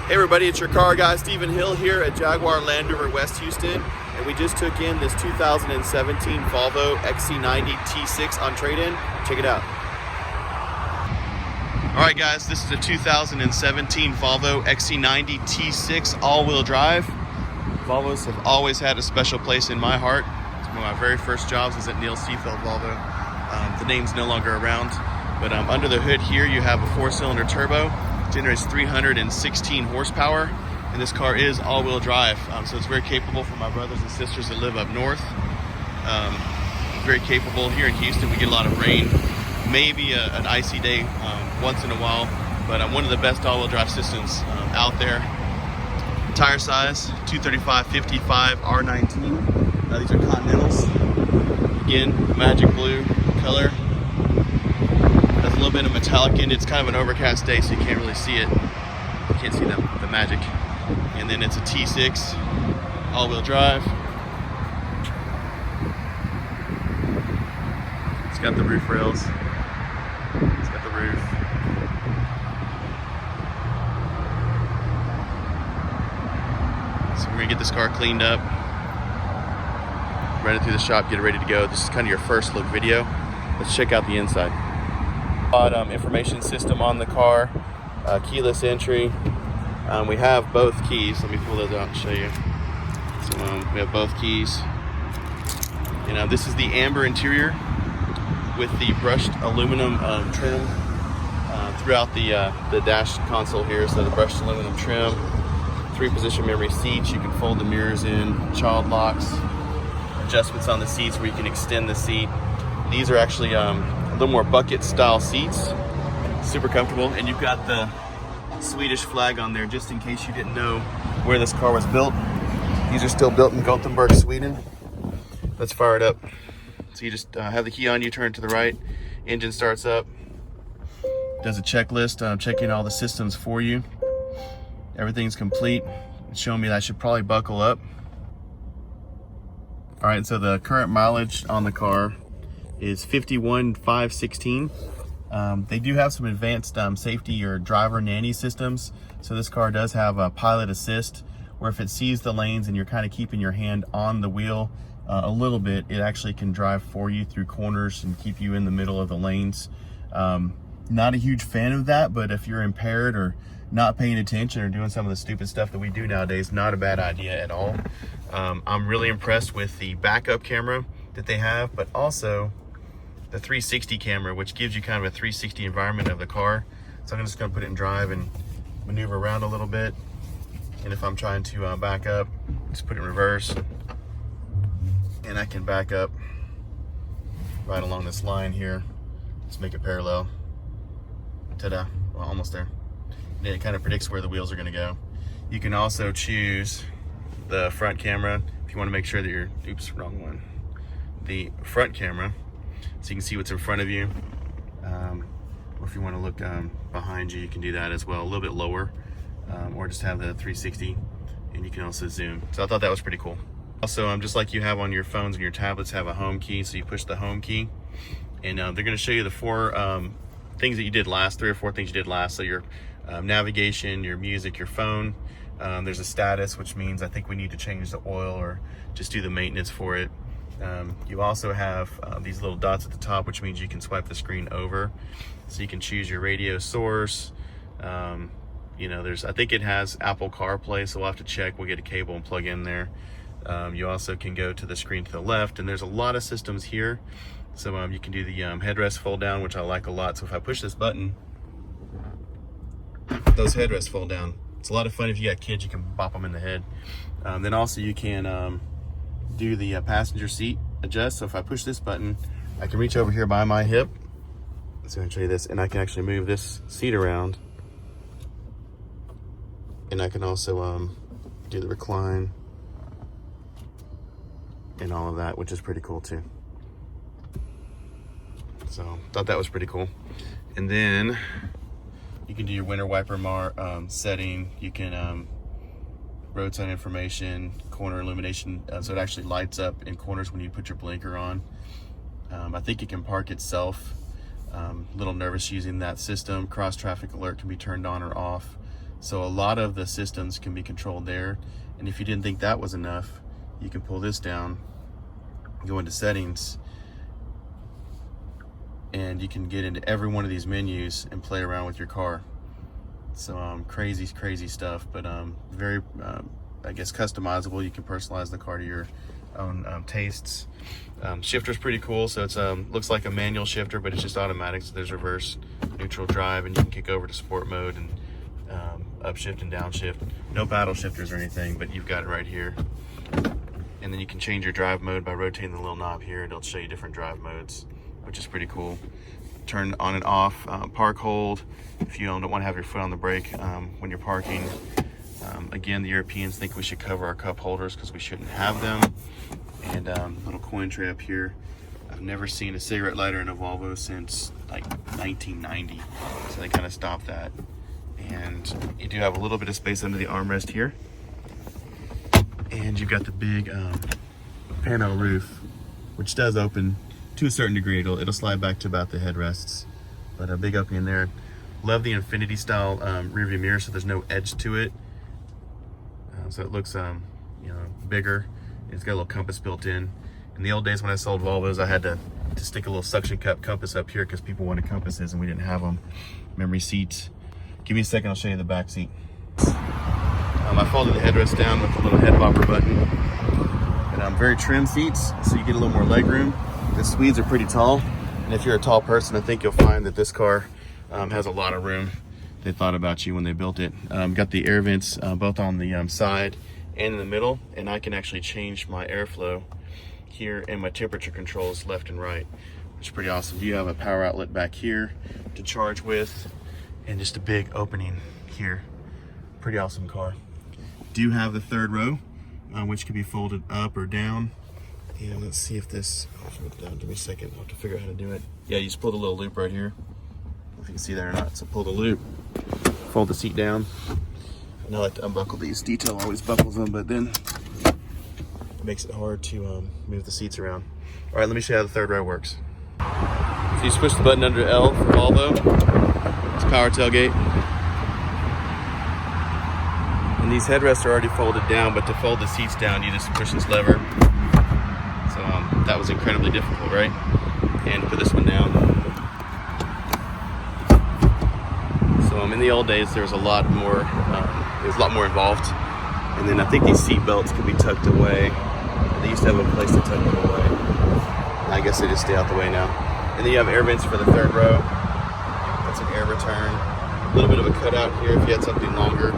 Hey everybody, it's your car guy Stephen Hill here at Jaguar Land Rover West Houston, and we just took in this 2017 Volvo XC90 T6 on trade-in. Check it out. All right guys, this is a 2017 Volvo XC90 T6 all-wheel drive. Volvos have always had a special place in my heart. It's one of my very first jobs was at Neil Seafeld Volvo. The name's no longer around, but under the hood here you have a 4-cylinder turbo. Generates 316 horsepower, and this car is all-wheel drive, so it's very capable for my brothers and sisters that live up north. Very capable. Here in Houston we get a lot of rain, maybe an icy day once in a while, but one of the best all-wheel drive systems out there. Tire size 235/55 R19. These are Continentals. Again, magic blue color. Has a little bit of metallic in it. It's kind of an overcast day, so you can't really see it. You can't see the magic. And then it's a T6 all-wheel drive. It's got the roof rails. It's got the roof. So we're gonna get this car cleaned up, run it through the shop, get it ready to go. This is kind of your first look video. Let's check out the inside. Information system on the car, keyless entry. We have both keys. Let me pull those out and show you. So we have both keys. And this is the amber interior with the brushed aluminum trim throughout the dash console here. So the brushed aluminum trim, 3-position memory seats. You can fold the mirrors in, child locks, adjustments on the seats where you can extend the seat. These are actually a little more bucket style seats, super comfortable, and you've got the Swedish flag on there just in case you didn't know where this car was built. These are still built in Gothenburg, Sweden. Let's fire it up. So you just have the key on, you turn to the right, engine starts up, does a checklist, checking all the systems for you. Everything's complete. It's showing me that I should probably buckle up. All right, so the current mileage on the car is 51,516. They do have some advanced safety or driver nanny systems. So this car does have a pilot assist, where if it sees the lanes and you're kind of keeping your hand on the wheel a little bit, it actually can drive for you through corners and keep you in the middle of the lanes. Not a huge fan of that, but if you're impaired or not paying attention or doing some of the stupid stuff that we do nowadays, not a bad idea at all. I'm really impressed with the backup camera that they have, but also the 360 camera, which gives you kind of a 360 environment of the car. So I'm just gonna put it in drive and maneuver around a little bit. And if I'm trying to back up, just put it in reverse. And I can back up right along this line here. Let's make it parallel. Ta-da, well, almost there. And it kind of predicts where the wheels are gonna go. You can also choose the front camera if you wanna make sure that you're, oops, wrong one. The front camera, so you can see what's in front of you. Or if you want to look behind you, you can do that as well, a little bit lower, or just have the 360, and you can also zoom. So I thought that was pretty cool. Also, just like you have on your phones and your tablets, have a home key, so you push the home key, and they're going to show you the 4 things that you did last, 3 or 4 things you did last. So your navigation, your music, your phone. There's a status, which means I think we need to change the oil or just do the maintenance for it. You also have these little dots at the top, which means you can swipe the screen over, so you can choose your radio source. You know, I think it has Apple CarPlay, so we'll have to check. We'll get a cable and plug in there. You also can go to the screen to the left, and there's a lot of systems here. So you can do the headrest fold down, which I like a lot. So if I push this button, those headrests fold down. It's a lot of fun. If you got kids, you can bop them in the head. Then also you can do the passenger seat adjust. So if I push this button, I can reach over here by my hip. So I'm gonna show you this, and I can actually move this seat around. And I can also do the recline and all of that, which is pretty cool too. So thought that was pretty cool. And then you can do your winter wiper setting. You can roadside information, corner illumination, so it actually lights up in corners when you put your blinker on. I think it can park itself. A little nervous using that system. Cross traffic alert can be turned on or off. So a lot of the systems can be controlled there. And if you didn't think that was enough, you can pull this down, go into settings, and you can get into every one of these menus and play around with your car. So crazy stuff, but very I guess customizable. You can personalize the car to your own tastes. Shifter's pretty cool. So it's looks like a manual shifter, but it's just automatic. So there's reverse, neutral, drive, and you can kick over to sport mode and upshift and downshift. No paddle shifters or anything, but you've got it right here. And then you can change your drive mode by rotating the little knob here, and it'll show you different drive modes, which is pretty cool. Turn on and off, park hold, if you don't want to have your foot on the brake when you're parking. Again, the Europeans think we should cover our cup holders because we shouldn't have them. And little coin tray up here. I've never seen a cigarette lighter in a Volvo since like 1990, so they kind of stopped that. And you do have a little bit of space under the armrest here. And you've got the big pano roof, which does open to a certain degree. It'll slide back to about the headrests, but a big opening there. Love the Infinity style rear view mirror, so there's no edge to it. So it looks you know, bigger. It's got a little compass built in. In the old days when I sold Volvos, I had to stick a little suction cup compass up here because people wanted compasses and we didn't have them. Memory seats. Give me a second, I'll show you the back seat. I folded the headrest down with the little head bopper button. And very trim seats, so you get a little more leg room. The Swedes are pretty tall, and if you're a tall person, I think you'll find that this car has a lot of room. They thought about you when they built it. Got the air vents both on the side and in the middle, and I can actually change my airflow here and my temperature controls left and right, which is pretty awesome. You have a power outlet back here to charge with, and just a big opening here. Pretty awesome car. Do have the third row, which can be folded up or down. And let's see if this, give me a second, I'll have to figure out how to do it. Yeah, you just pull the little loop right here. I don't know if you can see that or not. So pull the loop, fold the seat down. And I like to unbuckle these. Detail always buckles them, but then it makes it hard to move the seats around. All right, let me show you how the third row works. So you just push the button under L for Volvo. It's power tailgate. And these headrests are already folded down, but to fold the seats down, you just push this lever. So that was incredibly difficult, right? And put this one down. So in the old days, there was a lot more. It was a lot more involved. And then I think these seat belts could be tucked away. They used to have a place to tuck them away. I guess they just stay out the way now. And then you have air vents for the third row. That's an air return. A little bit of a cutout here if you had something longer.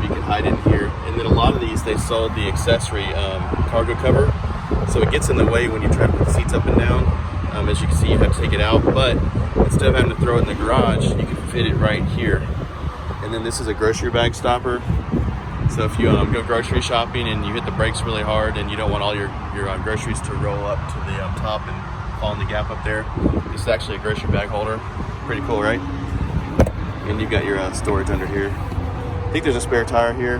You can hide in here. And then a lot of these, they sold the accessory cargo cover. So it gets in the way when you try to put the seats up and down. As you can see, you have to take it out. But instead of having to throw it in the garage, you can fit it right here. And then this is a grocery bag stopper. So if you go grocery shopping and you hit the brakes really hard and you don't want all your groceries to roll up to the top and fall in the gap up there, this is actually a grocery bag holder. Pretty cool, right? And you've got your storage under here. I think there's a spare tire here.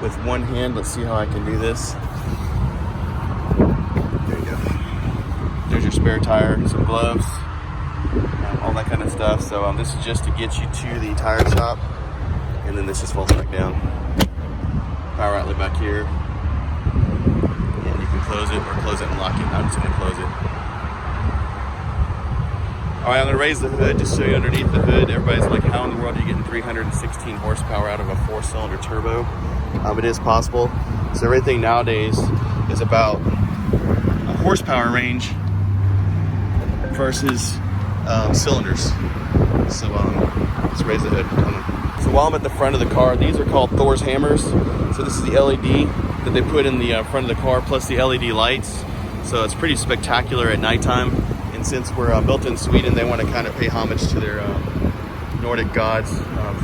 With one hand, let's see how I can do this. There you go. There's your spare tire, some gloves, all that kind of stuff. So this is just to get you to the tire shop. And then this just folds back down. Power outlet back here. And you can close it or close it and lock it. I'm just gonna close it. All right, I'm gonna raise the hood just so you underneath the hood. Everybody's like, how in the world are you getting 316 horsepower out of a 4-cylinder turbo? It is possible. So everything nowadays is about a horsepower range versus cylinders. So let's raise the hood. So while I'm at the front of the car, these are called Thor's hammers. So this is the LED that they put in the front of the car, plus the LED lights. So it's pretty spectacular at nighttime. And since we're built in Sweden, they want to kind of pay homage to their Nordic gods,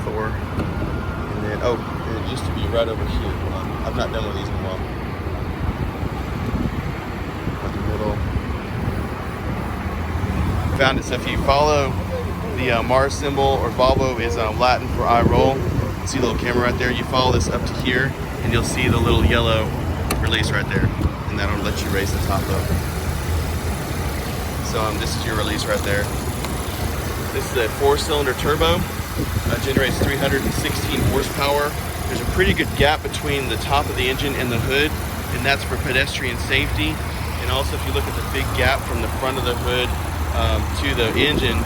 Thor. And then, it used to be right over here. I've not done one of these in a while. Right in the middle. Found it. So if you follow the Mars symbol, or Volvo is Latin for I roll. See the little camera right there? You follow this up to here, and you'll see the little yellow release right there. And that'll let you raise the top up. So this is your release right there. This is a 4-cylinder turbo. generates 316 horsepower. There's a pretty good gap between the top of the engine and the hood, and that's for pedestrian safety. And also, if you look at the big gap from the front of the hood to the engine,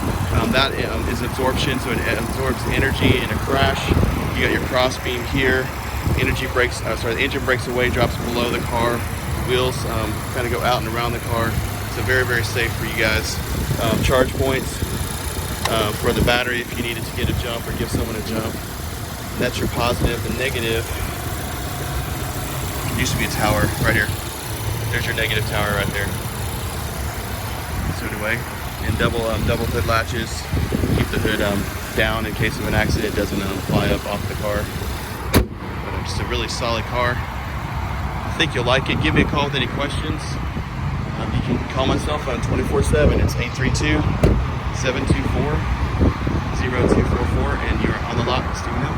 that is absorption, so it absorbs energy in a crash. You got your cross beam here. The engine breaks away, drops below the car. Wheels kind of go out and around the car. So very, very safe for you guys. Charge points for the battery if you needed to get a jump or give someone a jump. And that's your positive. The negative used to be a tower right here. There's your negative tower right there. So anyway, and double hood latches keep the hood down in case of an accident. It doesn't fly up off the car. But just a really solid car. I think you'll like it. Give me a call with any questions. You can call my cell phone 24/7. It's 832-724-0244, and you're on the lot with Steven Hill.